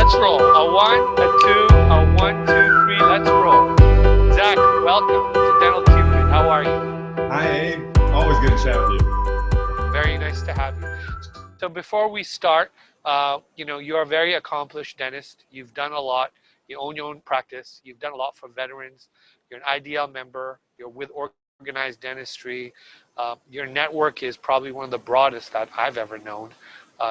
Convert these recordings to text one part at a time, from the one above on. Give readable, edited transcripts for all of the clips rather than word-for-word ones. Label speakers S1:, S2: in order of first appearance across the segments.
S1: Let's roll. A one, a two, a one, two, three. Let's roll. Zack, welcome to Dental Cupid. How are you?
S2: Hi, Abe. Always good to chat with you.
S1: Very nice to have you. So before we start, you are a very accomplished dentist. You've done a lot. You own your own practice. You've done a lot for veterans. You're an IDL member. You're with organized dentistry. Your network is probably one of the broadest that I've ever known.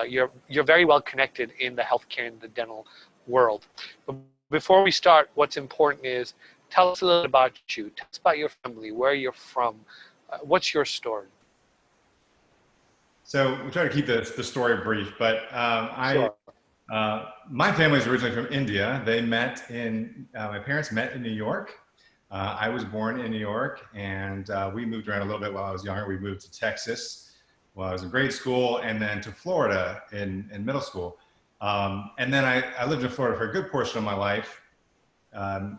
S1: You're very well connected in the healthcare and the dental world. But before we start, what's important is tell us a little bit about you. Tell us about your family, where you're from. What's your story?
S2: So we try to keep the story brief, but
S1: Sure.
S2: my family is originally from India. They met my parents met in New York. I was born in New York, and we moved around a little bit while I was younger. We moved to Texas while I was in grade school, and then to Florida in middle school. And then I lived in Florida for a good portion of my life.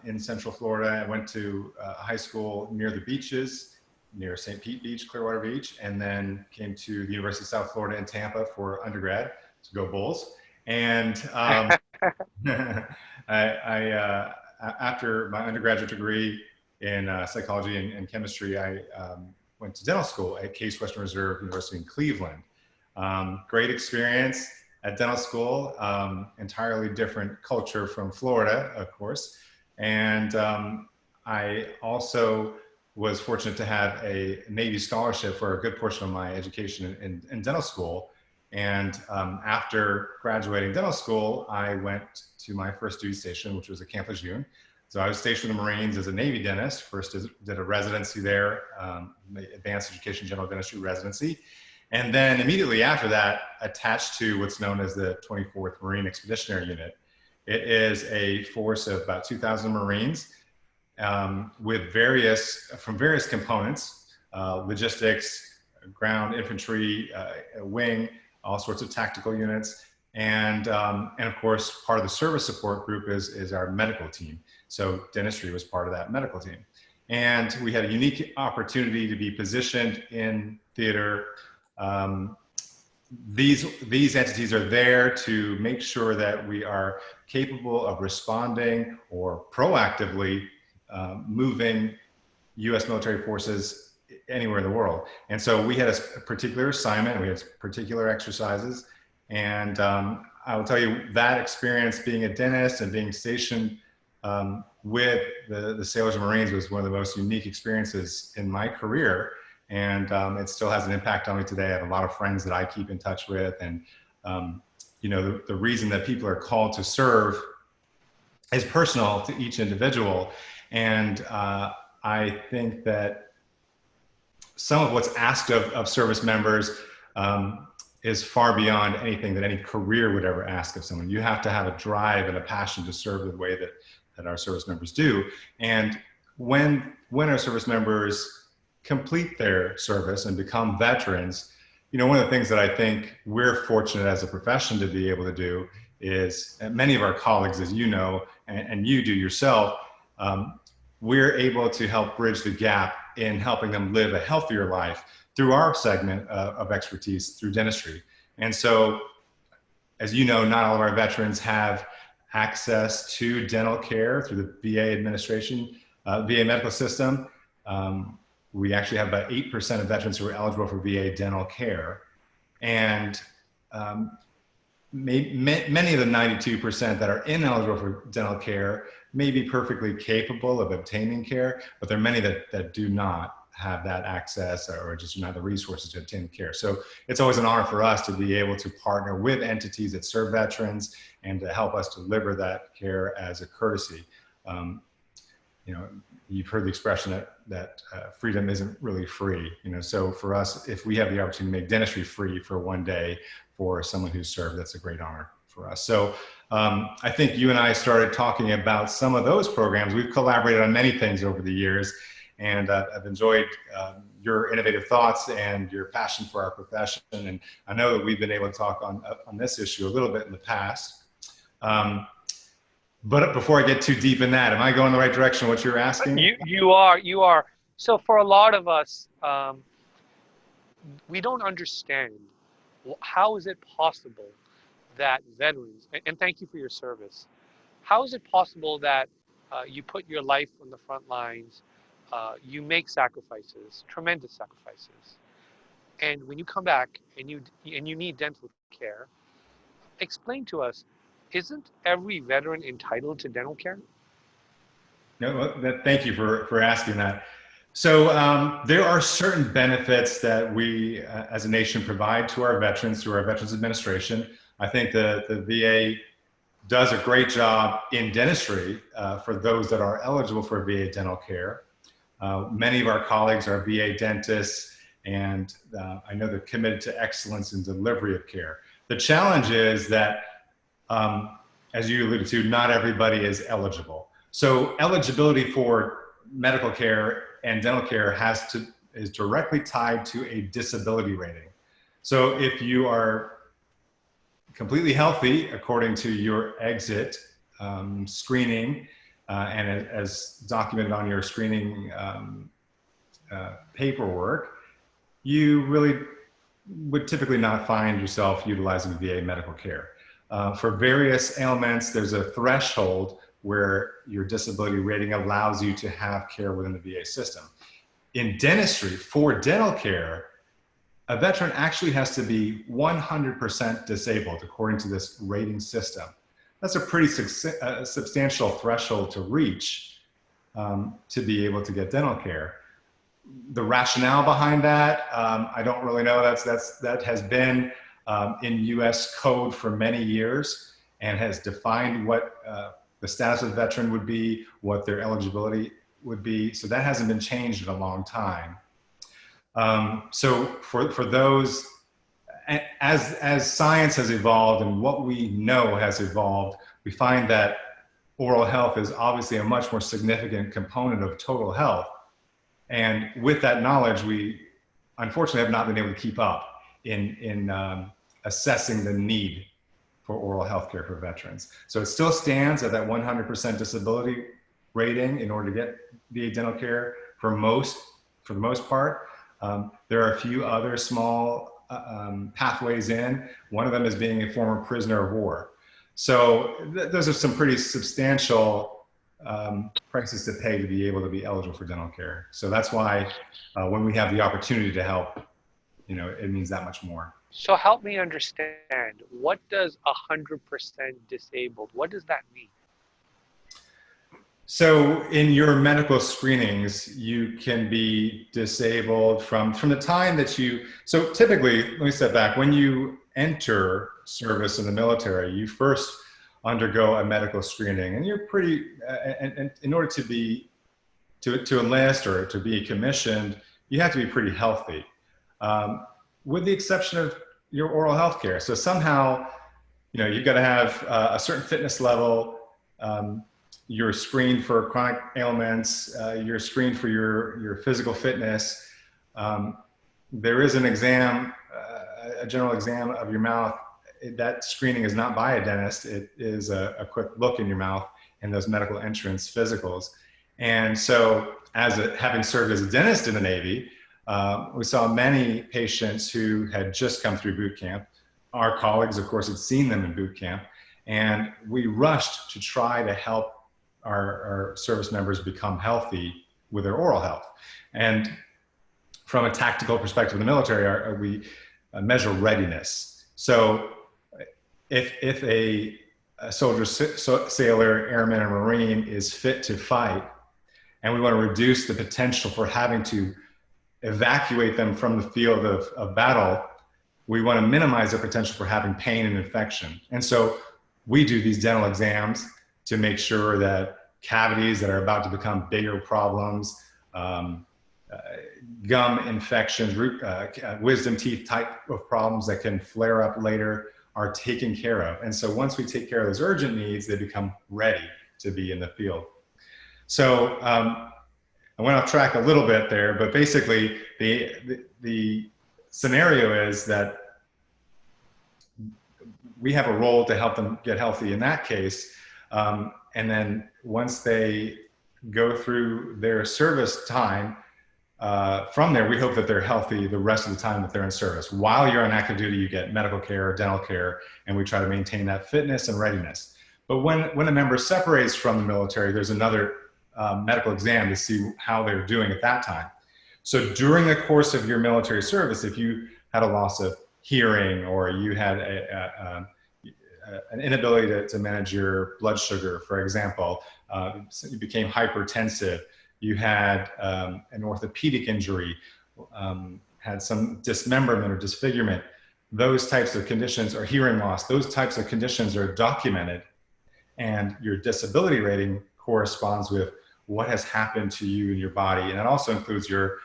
S2: In Central Florida, I went to high school near the beaches, near St. Pete Beach, Clearwater Beach, and then came to the University of South Florida in Tampa for undergrad to go Bulls. And after my undergraduate degree in psychology and chemistry, I went to dental school at Case Western Reserve University in Cleveland. Great experience at dental school, entirely different culture from Florida, of course. And I also was fortunate to have a Navy scholarship for a good portion of my education in dental school. And after graduating dental school, I went to my first duty station, which was at Camp Lejeune. So I was stationed in the Marines as a Navy dentist. First did a residency there, advanced education general dentistry residency. And then immediately after that, attached to what's known as the 24th Marine Expeditionary Unit. It is a force of about 2,000 Marines with various components, logistics, ground infantry, wing, all sorts of tactical units. And of course, part of the service support group is our medical team. So dentistry was part of that medical team. And we had a unique opportunity to be positioned in theater. These entities are there to make sure that we are capable of responding or proactively moving U.S. military forces anywhere in the world. And so we had a particular assignment, we had particular exercises. And I will tell you that experience being a dentist and being stationed with the Sailors and Marines was one of the most unique experiences in my career. And it still has an impact on me today. I have a lot of friends that I keep in touch with. And, the reason that people are called to serve is personal to each individual. And I think that some of what's asked of service members is far beyond anything that any career would ever ask of someone. You have to have a drive and a passion to serve the way that our service members do. And when our service members complete their service and become veterans, one of the things that I think we're fortunate as a profession to be able to do is, and many of our colleagues, as you know, and you do yourself, we're able to help bridge the gap in helping them live a healthier life through our segment of expertise through dentistry. And so, as you know, not all of our veterans have access to dental care through the VA administration, VA medical system. We actually have about 8% of veterans who are eligible for VA dental care. And many of the 92% that are ineligible for dental care may be perfectly capable of obtaining care, but there are many that do not have that access or just do not have the resources to obtain care. So it's always an honor for us to be able to partner with entities that serve veterans and to help us deliver that care as a courtesy. You've heard the expression that freedom isn't really free. So for us, if we have the opportunity to make dentistry free for one day for someone who's served, that's a great honor for us. So I think you and I started talking about some of those programs. We've collaborated on many things over the years, and I've enjoyed your innovative thoughts and your passion for our profession. And I know that we've been able to talk on this issue a little bit in the past. But before I get too deep in that, am I going the right direction, what you're asking?
S1: You are. So for a lot of us, we don't understand how is it possible that veterans, and thank you for your service, how is it possible that you put your life on the front lines, you make sacrifices, tremendous sacrifices, and when you come back and you need dental care, explain to us, isn't every veteran entitled to dental care?
S2: No, thank you for asking that. So there are certain benefits that we as a nation provide to our veterans through our Veterans Administration. I think the VA does a great job in dentistry for those that are eligible for VA dental care. Many of our colleagues are VA dentists, and I know they're committed to excellence in delivery of care. The challenge is that, as you alluded to, not everybody is eligible. So eligibility for medical care and dental care is directly tied to a disability rating. So if you are completely healthy according to your exit screening, and as documented on your screening paperwork, you really would typically not find yourself utilizing VA medical care. For various ailments, there's a threshold where your disability rating allows you to have care within the VA system. In dentistry, for dental care, a veteran actually has to be 100% disabled according to this rating system. That's a pretty substantial threshold to reach to be able to get dental care. The rationale behind that, I don't really know. That has been in US code for many years and has defined what the status of the veteran would be, what their eligibility would be. So that hasn't been changed in a long time. So for those, as science has evolved and what we know has evolved, we find that oral health is obviously a much more significant component of total health. And with that knowledge, we unfortunately have not been able to keep up in assessing the need for oral health care for veterans. So it still stands at that 100% disability rating in order to get VA dental care for the most part. There are a few other small pathways in. One of them is being a former prisoner of war. So those are some pretty substantial prices to pay to be able to be eligible for dental care. So that's why when we have the opportunity to help, it means that much more.
S1: So help me understand, what does 100% disabled, what does that mean?
S2: So in your medical screenings, you can be disabled from the time that so typically, let me step back, when you enter service in the military, you first undergo a medical screening, and you're and in order to enlist or to be commissioned, you have to be pretty healthy, with the exception of your oral health care. So somehow, you've got to have a certain fitness level. You're screened for chronic ailments. You're screened for your physical fitness. There is an exam, a general exam of your mouth. That screening is not by a dentist. It is a quick look in your mouth and those medical entrance physicals. And so having served as a dentist in the Navy, we saw many patients who had just come through boot camp. Our colleagues, of course, had seen them in boot camp, and we rushed to try to help our service members become healthy with their oral health. And from a tactical perspective in the military, we measure readiness. So if a soldier, sailor, airman, or Marine is fit to fight, and we want to reduce the potential for having to evacuate them from the field of battle, we want to minimize the potential for having pain and infection. And so we do these dental exams to make sure that cavities that are about to become bigger problems, gum infections, wisdom teeth type of problems that can flare up later are taken care of. And so once we take care of those urgent needs, they become ready to be in the field. So I went off track a little bit there, but basically the scenario is that we have a role to help them get healthy in that case. And then once they go through their service time, from there, we hope that they're healthy the rest of the time that they're in service. While you're on active duty, you get medical care, dental care, and we try to maintain that fitness and readiness. But when a member separates from the military, there's another medical exam to see how they're doing at that time. So during the course of your military service, if you had a loss of hearing, or you had an inability to manage your blood sugar, for example, you became hypertensive, you had an orthopedic injury, had some dismemberment or disfigurement, those types of conditions, or hearing loss, those types of conditions are documented, and your disability rating corresponds with what has happened to you in your body. And it also includes your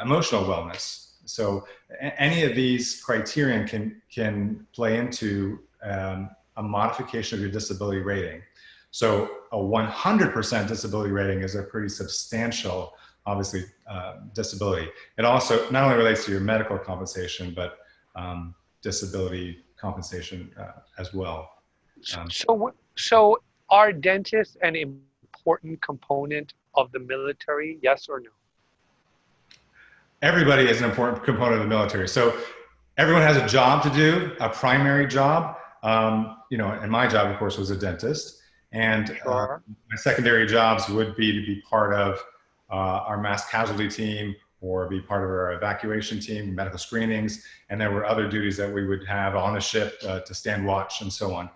S2: emotional wellness. So any of these criterion can play into a modification of your disability rating. So a 100% disability rating is a pretty substantial, obviously, disability. It also not only relates to your medical compensation, but disability compensation as well.
S1: So are dentists an important component of the military, yes or no?
S2: Everybody is an important component of the military. So everyone has a job to do, a primary job. You know, and my job, of course, was a dentist. And
S1: Sure.
S2: my secondary jobs would be to be part of our mass casualty team, or be part of our evacuation team, medical screenings. And there were other duties that we would have on the ship to stand watch and so on.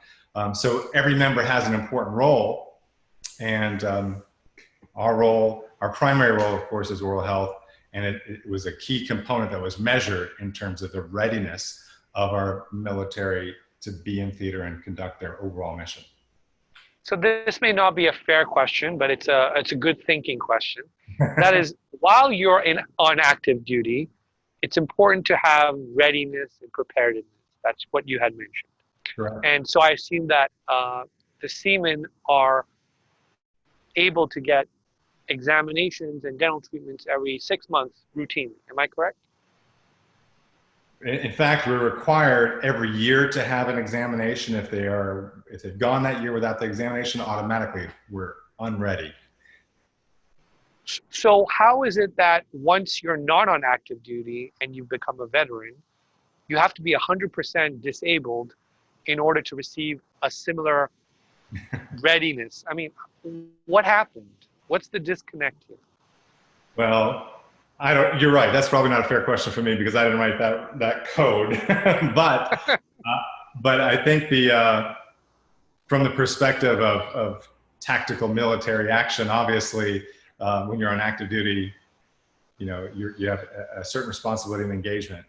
S2: So every member has an important role. And our primary role, of course, is oral health. And it was a key component that was measured in terms of the readiness of our military to be in theater and conduct their overall mission.
S1: So this may not be a fair question, but it's a good thinking question. That is, while you're on active duty, it's important to have readiness and preparedness. That's what you had mentioned.
S2: Correct.
S1: And so I assume that the seamen are able to get examinations and dental treatments every 6 months routinely. Am I correct?
S2: In fact, we're required every year to have an examination. If they've gone that year without the examination, automatically we're unready.
S1: So how is it that once you're not on active duty and you've become a veteran, you have to be 100% disabled in order to receive a similar readiness? I mean, what happened? What's the disconnect here?
S2: Well, you're right. That's probably not a fair question for me because I didn't write that code. but I think from the perspective of tactical military action, obviously, when you're on active duty, you know, you have a certain responsibility and engagement.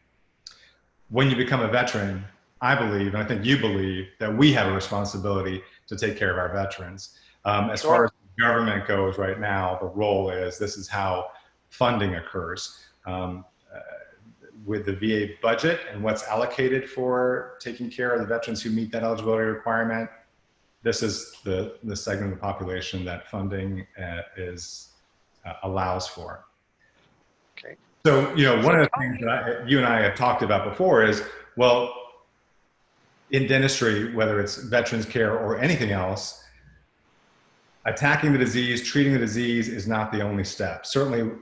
S2: When you become a veteran, I believe, and I think you believe, that we have a responsibility to take care of our veterans. As
S1: Sure.
S2: far as the government goes right now, the role is, this is how funding occurs. With the VA budget and what's allocated for taking care of the veterans who meet that eligibility requirement, this is the segment of the population that funding allows for.
S1: Okay.
S2: So, you know, one of the things that you and I have talked about before is, well, in dentistry, whether it's veterans care or anything else, attacking the disease, treating the disease is not the only step. Certainly,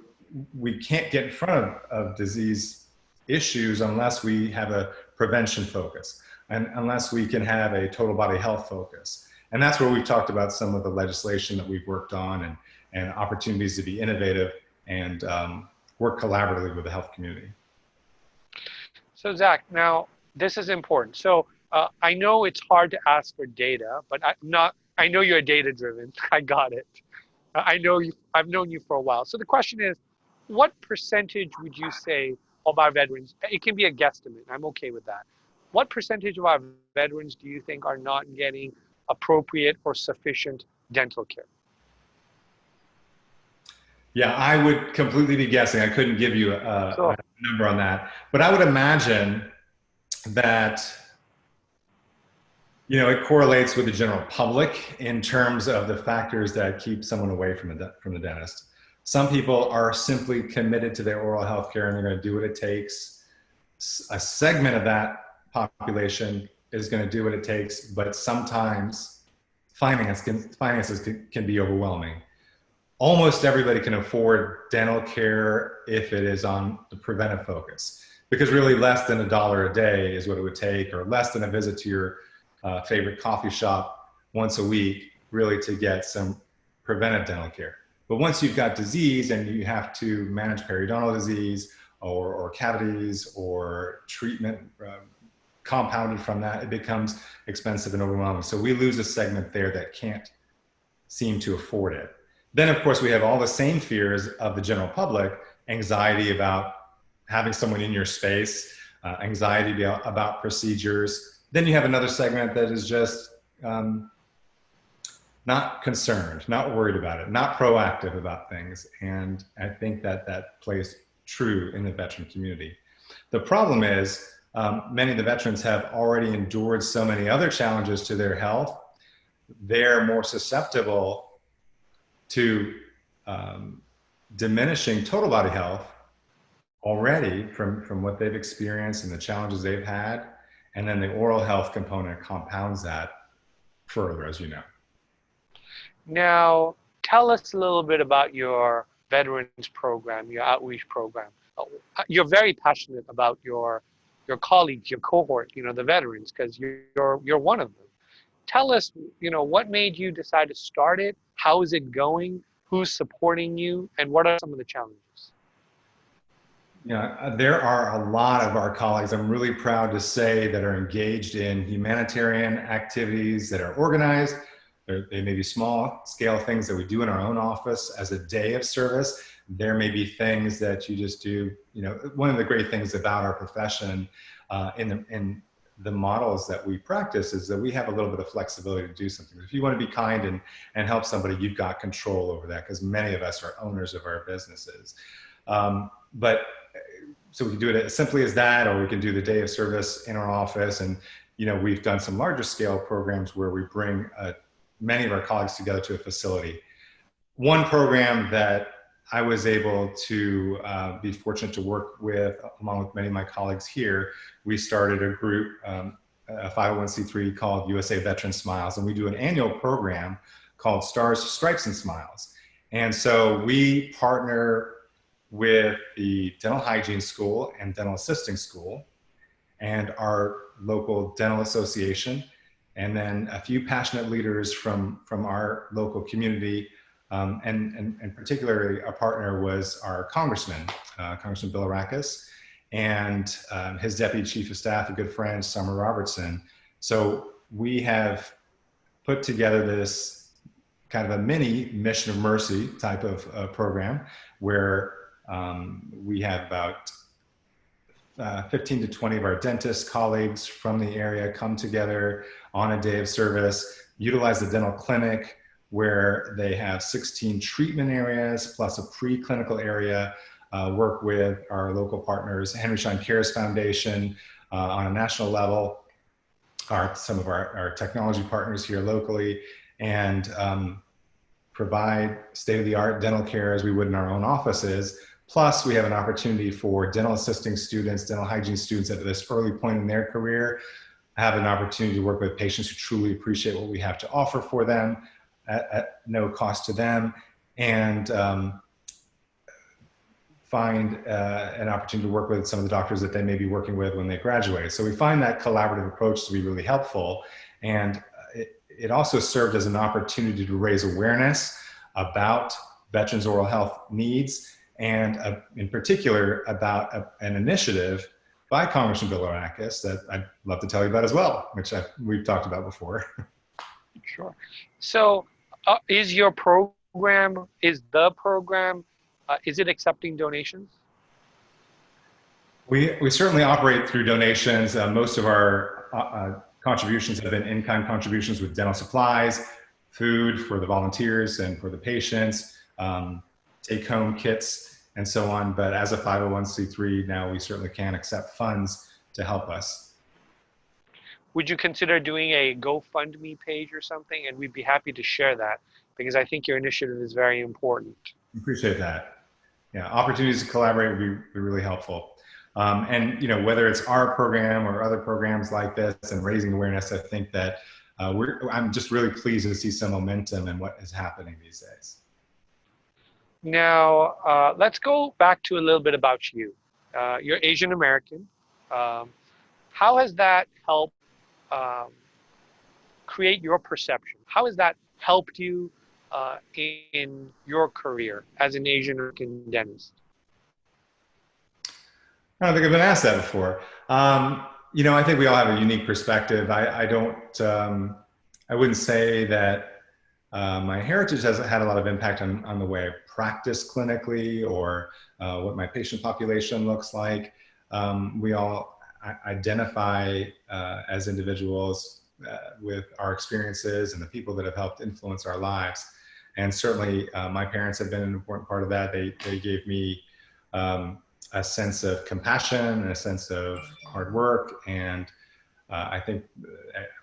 S2: we can't get in front of disease issues unless we have a prevention focus, and unless we can have a total body health focus. And that's where we've talked about some of the legislation that we've worked on, and opportunities to be innovative and work collaboratively with the health community.
S1: So Zach, now this is important. So I know it's hard to ask for data, but I know you're data driven. I got it. I know you. I've known you for a while. So the question is, what percentage would you say of our veterans? It can be a guesstimate. I'm okay with that. What percentage of our veterans do you think are not getting appropriate or sufficient dental care?
S2: Yeah, I would completely be guessing. I couldn't give you a number on that, but I would imagine that, you know, it correlates with the general public in terms of the factors that keep someone away from the dentist. Some people are simply committed to their oral health care and they're going to do what it takes. A segment of that population is going to do what it takes, but sometimes finances can be overwhelming. almost everybody can afford dental care if it is on the preventive focus, because really less than $1 a day is what it would take, or less than a visit to your favorite coffee shop once a week, really, to get some preventive dental care. But once you've got disease and you have to manage periodontal disease or cavities or treatment compounded from that, it becomes expensive and overwhelming. So we lose a segment there that can't seem to afford it. Then, of course, we have all the same fears of the general public: anxiety about having someone in your space, anxiety about procedures. Then you have another segment that is just not concerned, not worried about it, not proactive about things. And I think that that plays true in the veteran community. The problem is many of the veterans have already endured so many other challenges to their health. They're more susceptible to diminishing total body health already from what they've experienced and the challenges they've had. And then the oral health component compounds that further, as you know.
S1: Now, tell us a little bit about your veterans program, your outreach program. You're very passionate about your colleagues, your cohort, the veterans, because you're one of them. Tell us, what made you decide to start it? How is it going? Who's supporting you? And what are some of the challenges?
S2: Yeah, there are a lot of our colleagues, I'm really proud to say, that are engaged in humanitarian activities that are organized. They may be small scale things that we do in our own office as a day of service. There may be things that you just do. One of the great things about our profession in the models that we practice is that we have a little bit of flexibility to do something. If you want to be kind and help somebody, you've got control over that, because many of us are owners of our businesses. So we can do it as simply as that, or we can do the day of service in our office. And we've done some larger scale programs where we bring many of our colleagues together to a facility. One program that I was able to be fortunate to work with, along with many of my colleagues here, we started a group, a 501c3 called USA Veteran Smiles, and we do an annual program called Stars, Stripes, and Smiles. And so we partner with the Dental Hygiene School and Dental Assisting School and our local dental association, and then a few passionate leaders from our local community. And particularly our partner was our Congressman, Congressman Kalarickal, and his Deputy Chief of Staff, a good friend, Summer Robertson. So we have put together this kind of a mini Mission of Mercy type of program, where we have about 15 to 20 of our dentist colleagues from the area come together on a day of service, utilize the dental clinic, where they have 16 treatment areas plus a preclinical area, work with our local partners, Henry Schein Cares Foundation on a national level, some of our technology partners here locally, and provide state-of-the-art dental care as we would in our own offices. Plus, we have an opportunity for dental assisting students, dental hygiene students at this early point in their career, have an opportunity to work with patients who truly appreciate what we have to offer for them at no cost to them, and find an opportunity to work with some of the doctors that they may be working with when they graduate. So we find that collaborative approach to be really helpful. And it also served as an opportunity to raise awareness about veterans' oral health needs, and in particular about an initiative by Congressman Kalarickal that I'd love to tell you about as well, which we've talked about before.
S1: Sure. So is the program, is it accepting donations?
S2: We certainly operate through donations. Most of our contributions have been in-kind contributions with dental supplies, food for the volunteers and for the patients, take-home kits, and so on. But as a 501c3 now, we certainly can accept funds to help us.
S1: Would you consider doing a GoFundMe page or something? And we'd be happy to share that, because I think your initiative is very important.
S2: Appreciate that. Yeah, opportunities to collaborate would be really helpful. And whether it's our program or other programs like this and raising awareness, I think that I'm just really pleased to see some momentum in what is happening these days.
S1: Now, let's go back to a little bit about you. You're Asian American. Um, how has that helped um, create your perception? How has that helped you in your career as an Asian American dentist?
S2: I don't think I've been asked that before. I think we all have a unique perspective. I don't, I wouldn't say that my heritage has had a lot of impact on the way I practice clinically or what my patient population looks like. We all identify as individuals with our experiences and the people that have helped influence our lives. And certainly my parents have been an important part of that. They gave me um, a sense of compassion and a sense of hard work. And I think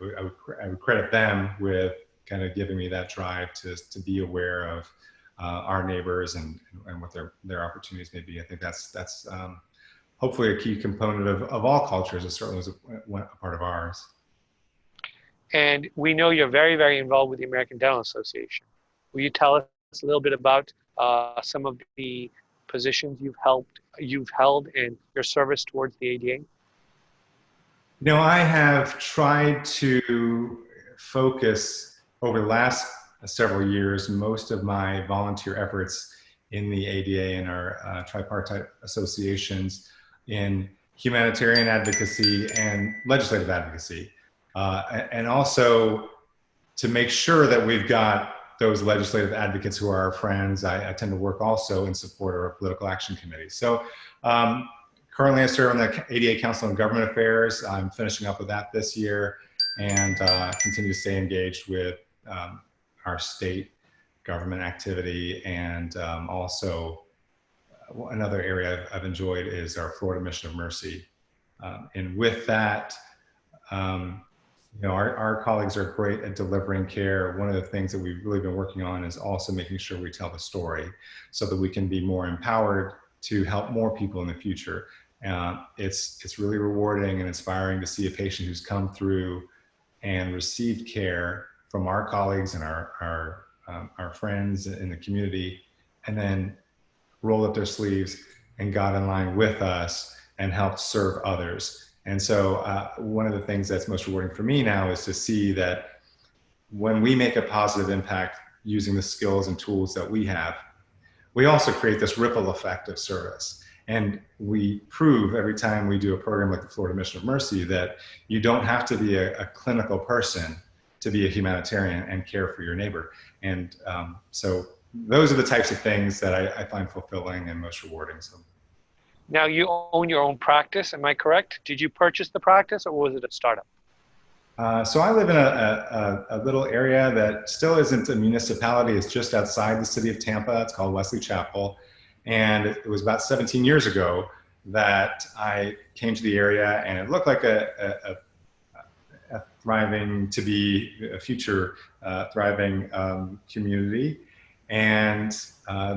S2: I would credit them with kind of giving me that drive to be aware of our neighbors and what their opportunities may be. I think that's hopefully a key component of all cultures. It certainly was a part of ours.
S1: And we know you're very, very involved with the American Dental Association. Will you tell us a little bit about some of the positions you've held, and your service towards the ADA?
S2: I have tried to focus over the last several years most of my volunteer efforts in the ADA and our tripartite associations in humanitarian advocacy and legislative advocacy. And also to make sure that we've got those legislative advocates who are our friends. I tend to work also in support of our political action committee. So currently I serve on the ADA Council on Government Affairs. I'm finishing up with that this year and continue to stay engaged with our state government activity. And also another area I've enjoyed is our Florida Mission of Mercy. And with that, our colleagues are great at delivering care. One of the things that we've really been working on is also making sure we tell the story so that we can be more empowered to help more people in the future. It's really rewarding and inspiring to see a patient who's come through and received care from our colleagues and our friends in the community, and then rolled up their sleeves and got in line with us and helped serve others. And so one of the things that's most rewarding for me now is to see that when we make a positive impact using the skills and tools that we have, we also create this ripple effect of service. And we prove every time we do a program like the Florida Mission of Mercy that you don't have to be a clinical person to be a humanitarian and care for your neighbor. And so those are the types of things that I find fulfilling and most rewarding. So.
S1: Now, you own your own practice, am I correct? Did you purchase the practice, or was it a startup?
S2: So I live in a little area that still isn't a municipality. It's just outside the city of Tampa. It's called Wesley Chapel. And it was about 17 years ago that I came to the area, and it looked like a thriving, to be a future thriving community. And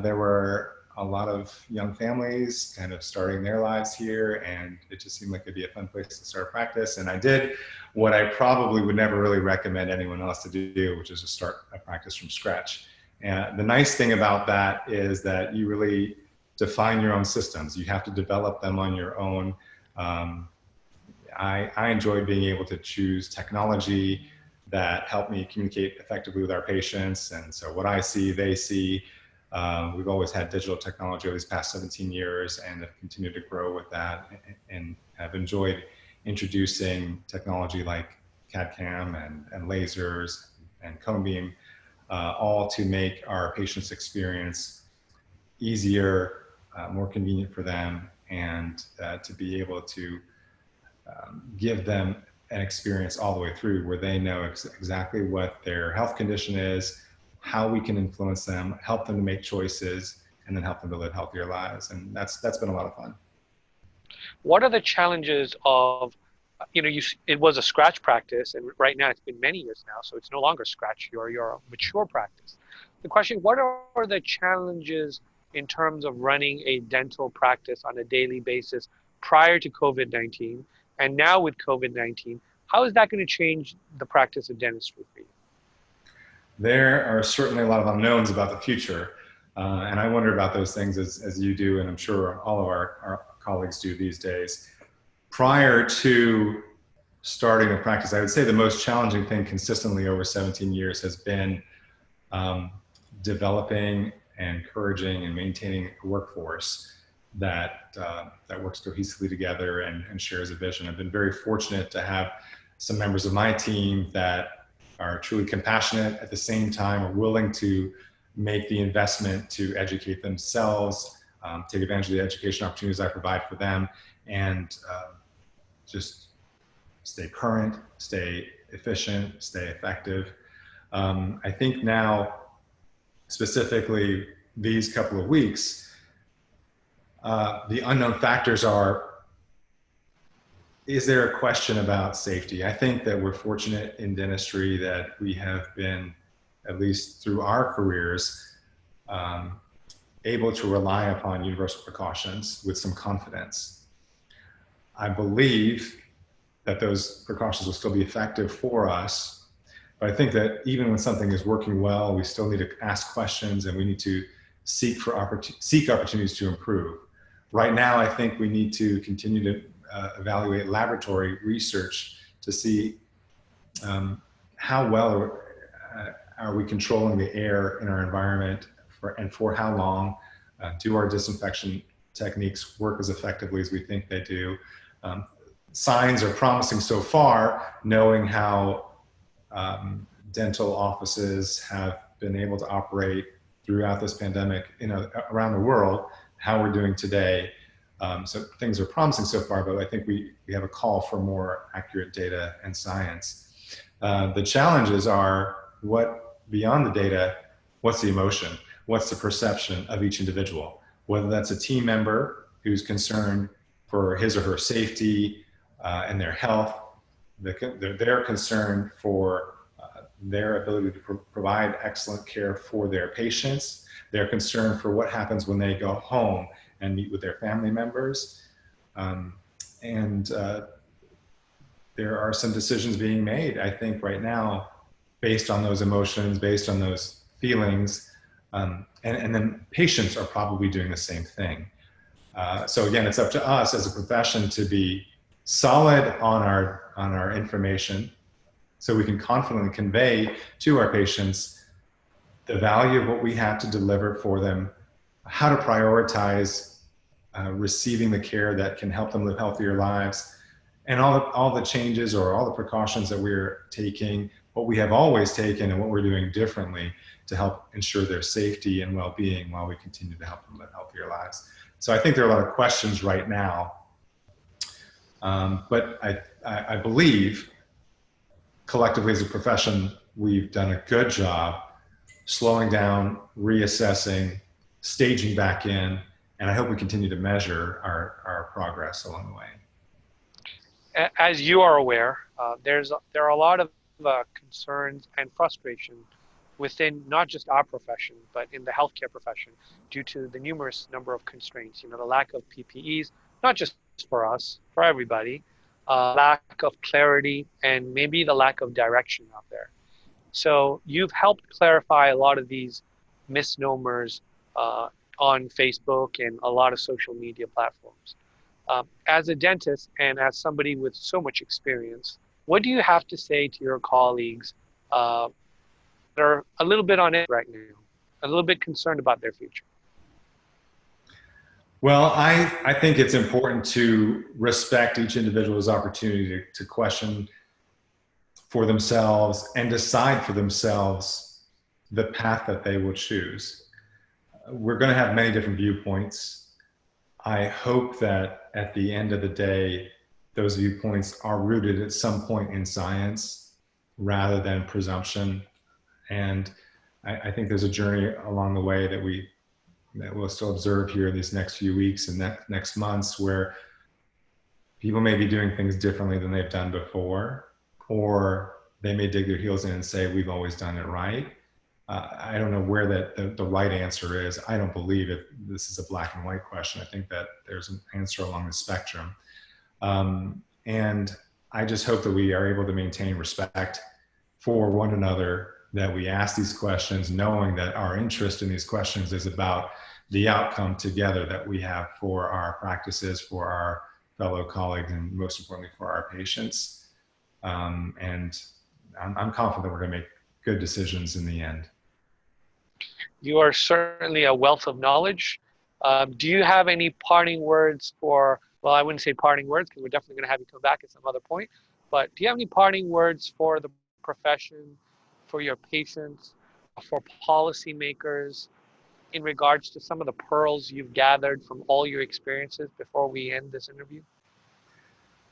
S2: there were a lot of young families kind of starting their lives here, and it just seemed like it'd be a fun place to start practice. And I did what I probably would never really recommend anyone else to do, which is to start a practice from scratch. And the nice thing about that is that you really define your own systems. You have to develop them on your own. I enjoy being able to choose technology that help me communicate effectively with our patients. And so what I see, they see. We've always had digital technology over these past 17 years and have continued to grow with that, and have enjoyed introducing technology like CAD/CAM and lasers and cone beam, all to make our patients' experience easier, more convenient for them, and to be able to give them an experience all the way through where they know exactly what their health condition is, how we can influence them, help them to make choices, and then help them to live healthier lives. And that's been a lot of fun.
S1: What are the challenges of, it was a scratch practice, and right now it's been many years now, so it's no longer scratch, you're a mature practice. The question, what are the challenges in terms of running a dental practice on a daily basis prior to COVID-19, and now with COVID-19? How is that going to change the practice of dentistry for you?
S2: There are certainly a lot of unknowns about the future. And I wonder about those things as you do, and I'm sure all of our colleagues do these days. Prior to starting a practice, I would say the most challenging thing consistently over 17 years has been um, developing and encouraging and maintaining a workforce that works cohesively together and shares a vision. I've been very fortunate to have some members of my team that are truly compassionate, at the same time are willing to make the investment to educate themselves, take advantage of the education opportunities I provide for them, and just stay current, stay efficient, stay effective. I think now, specifically these couple of weeks, the unknown factors are, is there a question about safety? I think that we're fortunate in dentistry that we have been, at least through our careers, able to rely upon universal precautions with some confidence. I believe that those precautions will still be effective for us, but I think that even when something is working well, we still need to ask questions and we need to seek opportunities to improve. Right now, I think we need to continue to evaluate laboratory research to see how well are we controlling the air in our environment and for how long. Do our disinfection techniques work as effectively as we think they do? Signs are promising so far, knowing how dental offices have been able to operate throughout this pandemic, around the world, how we're doing today. So things are promising so far, but I think we have a call for more accurate data and science. The challenges are, what beyond the data, what's the emotion? What's the perception of each individual? Whether that's a team member who's concerned for his or her safety and their health, they're concerned for their ability to provide excellent care for their patients. They're concerned for what happens when they go home and meet with their family members. There are some decisions being made, I think, right now, based on those emotions, based on those feelings. And then patients are probably doing the same thing. So again, it's up to us as a profession to be solid on our information, so we can confidently convey to our patients the value of what we have to deliver for them, how to prioritize receiving the care that can help them live healthier lives, and all the changes or all the precautions that we're taking, what we have always taken and what we're doing differently to help ensure their safety and well-being while we continue to help them live healthier lives. So I think there are a lot of questions right now, but I believe collectively as a profession, we've done a good job slowing down, reassessing, staging back in, and I hope we continue to measure our progress along the way.
S1: As you are aware, there are a lot of concerns and frustration within not just our profession, but in the healthcare profession, due to the numerous number of constraints. The lack of PPEs, not just for us, for everybody, lack of clarity, and maybe the lack of direction out there. So you've helped clarify a lot of these misnomers on Facebook and a lot of social media platforms. As a dentist and as somebody with so much experience, what do you have to say to your colleagues that are a little bit on it right now, a little bit concerned about their future?
S2: Well, I think it's important to respect each individual's opportunity to question for themselves and decide for themselves the path that they will choose. We're going to have many different viewpoints. I hope that at the end of the day, those viewpoints are rooted at some point in science rather than presumption. And I think there's a journey along the way that we'll still observe here these next few weeks and next months, where people may be doing things differently than they've done before, or they may dig their heels in and say, we've always done it right. I don't know where the right answer is. I don't believe this is a black and white question. I think that there's an answer along the spectrum. And I just hope that we are able to maintain respect for one another, that we ask these questions, knowing that our interest in these questions is about the outcome together that we have for our practices, for our fellow colleagues, and most importantly for our patients. And I'm confident we're going to make good decisions in the end.
S1: You are certainly a wealth of knowledge. Do you have any parting words for, well, I wouldn't say parting words because we're definitely going to have you come back at some other point, but do you have any parting words for the profession, for your patients, for policymakers in regards to some of the pearls you've gathered from all your experiences before we end this interview?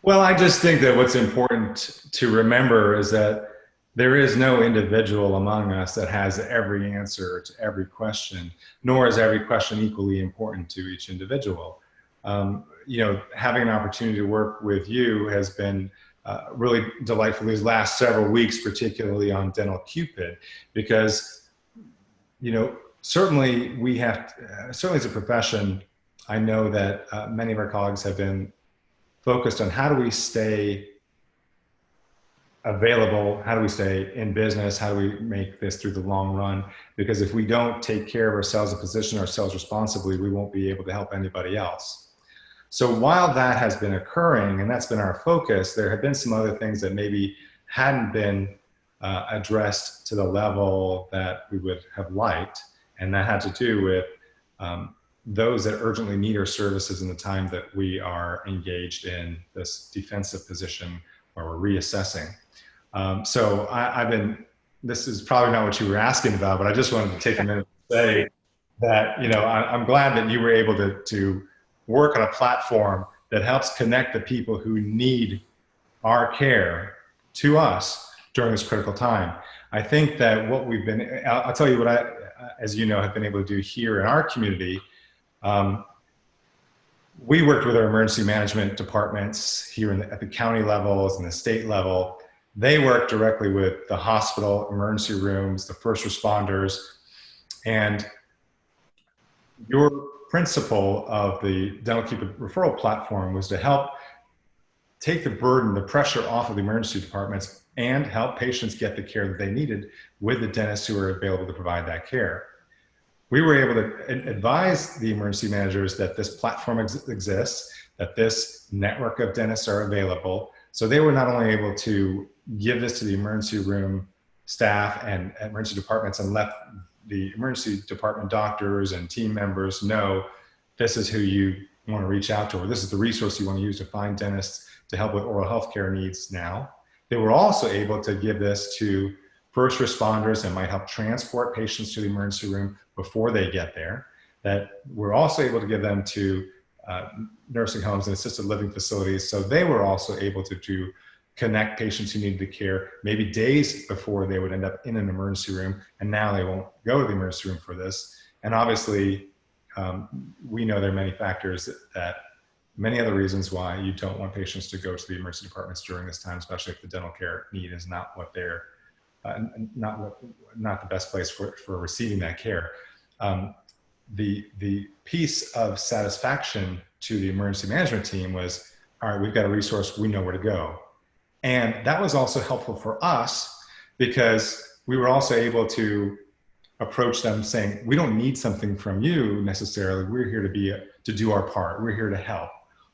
S2: Well, I just think that what's important to remember is that there is no individual among us that has every answer to every question, nor is every question equally important to each individual. Having an opportunity to work with you has been really delightful these last several weeks, particularly on Dental Cupid, because, certainly we have, certainly as a profession, I know that many of our colleagues have been focused on how do we stay available, how do we stay in business, how do we make this through the long run, because if we don't take care of ourselves and position ourselves responsibly, we won't be able to help anybody else. So while that has been occurring and that's been our focus, there have been some other things that maybe hadn't been addressed to the level that we would have liked, and that had to do with those that urgently need our services in the time that we are engaged in this defensive position where we're reassessing. So I've been, this is probably not what you were asking about, but I just wanted to take a minute to say that, I'm glad that you were able to work on a platform that helps connect the people who need our care to us during this critical time. I think that what we've been, I'll tell you what I, as you know, have been able to do here in our community. We worked with our emergency management departments here at the county levels and the state level. They work directly with the hospital, emergency rooms, the first responders. And your principle of the Dental Cupid referral platform was to help take the burden, the pressure off of the emergency departments and help patients get the care that they needed with the dentists who are available to provide that care. We were able to advise the emergency managers that this platform exists, that this network of dentists are available. So they were not only able to give this to the emergency room staff and emergency departments and let the emergency department doctors and team members know this is who you want to reach out to, or this is the resource you want to use to find dentists to help with oral health care needs now. They were also able to give this to first responders and might help transport patients to the emergency room before they get there. That we're also able to give them to nursing homes and assisted living facilities. So they were also able to connect patients who needed the care maybe days before they would end up in an emergency room. And now they won't go to the emergency room for this. And obviously, we know there are many factors that many other reasons why you don't want patients to go to the emergency departments during this time, especially if the dental care need is not what they're not the best place for receiving that care. The piece of satisfaction to the emergency management team was, all right, we've got a resource, we know where to go. And that was also helpful for us because we were also able to approach them saying, we don't need something from you necessarily. We're here to do our part. We're here to help.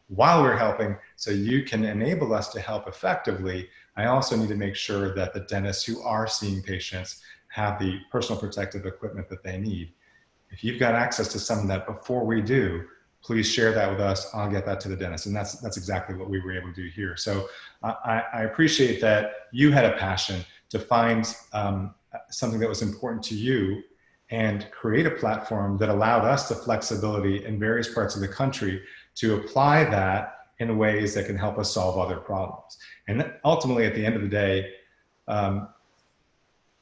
S2: While we're helping, so you can enable us to help effectively, I also need to make sure that the dentists who are seeing patients have the personal protective equipment that they need. If you've got access to some of that before we do, please share that with us. I'll get that to the dentist. And that's exactly what we were able to do here. So I appreciate that you had a passion to find something that was important to you and create a platform that allowed us the flexibility in various parts of the country to apply that in ways that can help us solve other problems. And ultimately, at the end of the day,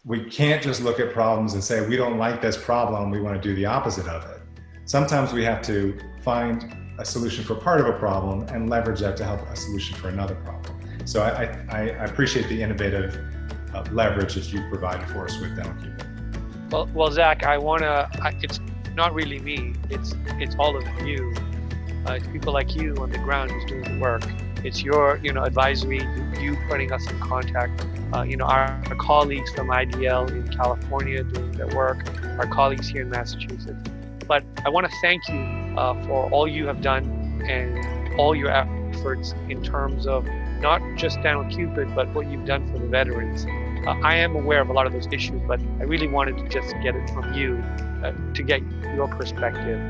S2: we can't just look at problems and say, we don't like this problem, we want to do the opposite of it. Sometimes we have to find a solution for part of a problem and leverage that to help a solution for another problem. So I appreciate the innovative leverage that you provided for us with Dental Cupid.
S1: Well, Zack, it's not really me, it's all of you. It's people like you on the ground who's doing the work. It's your, advisory, you putting us in contact. Our colleagues from IDL in California doing their work, our colleagues here in Massachusetts. But I want to thank you for all you have done and all your efforts in terms of not just Dental Cupid, but what you've done for the veterans. I am aware of a lot of those issues, but I really wanted to just get it from you to get your perspective.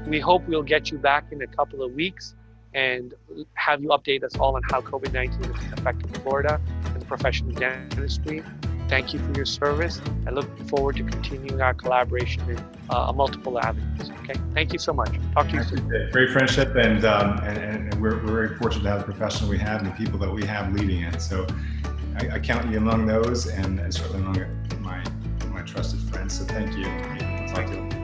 S1: We hope we'll get you back in a couple of weeks and have you update us all on how COVID-19 is affecting Florida and the profession of dentistry. Thank you for your service. I look forward to continuing our collaboration in multiple avenues. Okay, thank you so much. Talk to you soon.
S2: Great friendship, and we're very fortunate to have the professional we have and the people that we have leading it. So I count you among those, and certainly among my trusted friends. So thank you. Talk to you.